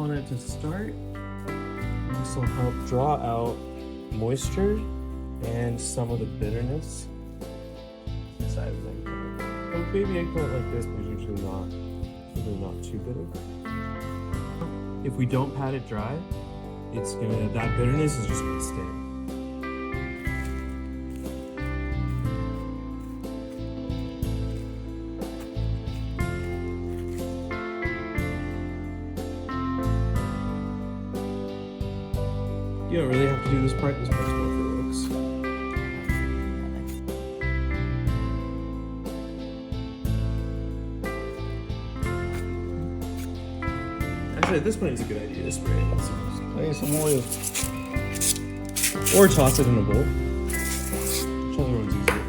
on it to start. This will help draw out moisture and some of the bitterness inside of the eggplant. A baby eggplant like this is usually not too bitter. If we don't pat it dry, that bitterness is just gonna stay. You don't really have to do this part. This part's more for looks. Actually, at this point, it's a good idea to spray it. So just lay some oil. Or toss it in a bowl. Whichever one's easier.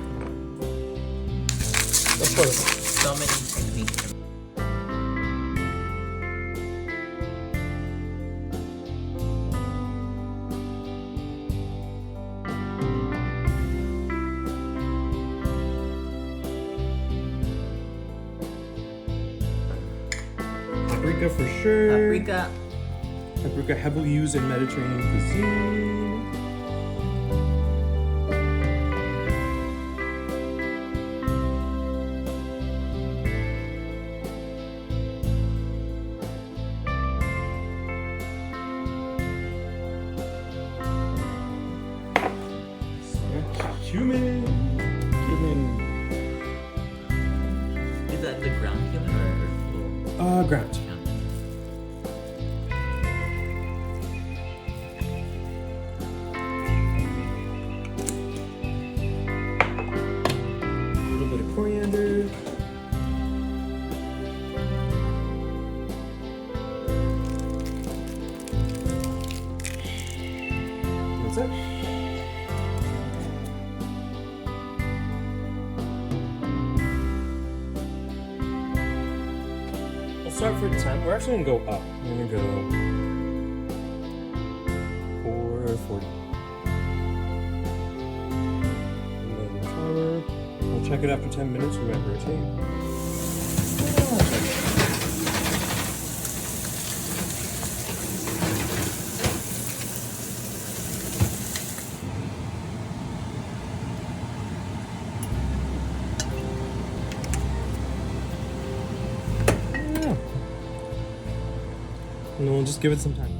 That's what So many techniques. paprika for sure. Paprika. Paprika heavily used in Mediterranean cuisine. Cumin. Is that the ground cumin or Ground. A little bit of coriander. That's it. Start for 10. We're actually gonna go up. We're gonna go 440. And then the timer. We'll check it after 10 minutes. We might rotate. And then we'll just give it some time.